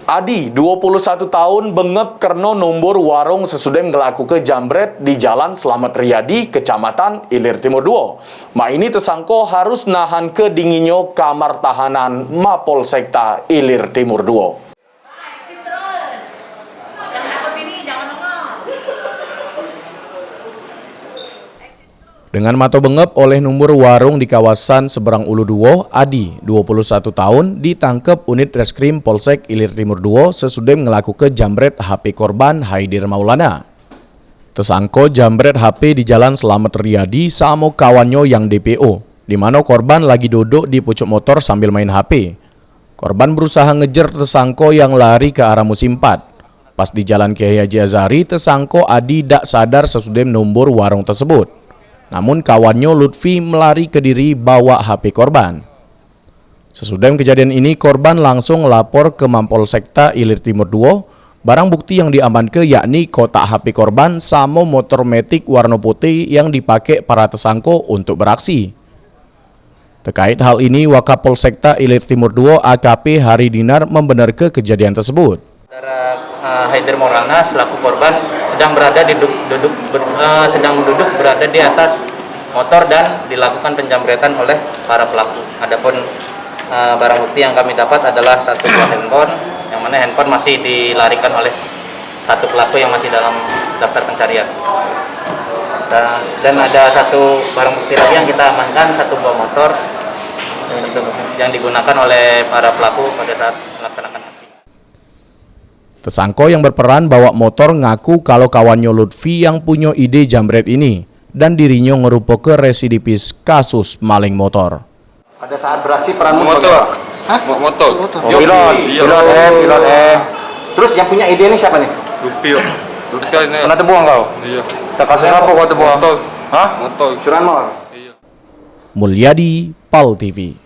Adi, 21 tahun, bengep kerno nombor warung sesudah ngelaku ke jambret di Jalan Slamet Riyadi, Kecamatan Ilir Timur 2. Ma ini tersangko harus nahan ke dinginyo kamar tahanan Mapolsekta Ilir Timur 2. Dengan mata bengep oleh nombor warung di kawasan Seberang Ulu Duo, Adi, 21 tahun, ditangkap unit reskrim Polsek Ilir Timur 2 sesudah ngelaku ke jambret HP korban Haidir Maulana. Tersangko jambret HP di Jalan Slamet Riyadi sama kawannya yang DPO, di mana korban lagi duduk di pucuk motor sambil main HP. Korban berusaha ngejar tersangko yang lari ke arah musim 4. Pas di Jalan Kiai Haji Azhari, tersangko Adi tak sadar sesudah nombor warung tersebut. Namun kawannya Lutfi melari ke diri bawa HP korban. Sesudah kejadian ini, korban langsung lapor ke Mapolsekta Ilir Timur 2. Barang bukti yang diamankan yakni kotak HP korban sama motor metik warna putih yang dipakai para tersangko untuk beraksi. Terkait hal ini, Wakapolsekta Ilir Timur 2 AKP Hari Dinar membenarkan kejadian tersebut. Saudara Haidir Maulana selaku korban sedang duduk berada di atas motor dan dilakukan penjambretan oleh para pelaku. Adapun barang bukti yang kami dapat adalah satu buah handphone, yang mana handphone masih dilarikan oleh satu pelaku yang masih dalam daftar pencarian. Dan ada satu barang bukti lagi yang kita amankan, satu buah motor yang digunakan oleh para pelaku pada saat melaksanakan aksi. Tersangko yang berperan bawa motor ngaku kalau kawannya Lutfi yang punya ide jambret ini dan dirinya ngerupakan residivis kasus maling motor. Pada saat beraksi peranmu motor. Hah? Motor. Pilot. Terus yang punya ide ini siapa nih? Lutfi. Pernah terbuang kau? Iya. Kasus apa kau terbuang? Motor. Hah? Motor. Curanmor. Iya. Mulyadi, PAL TV.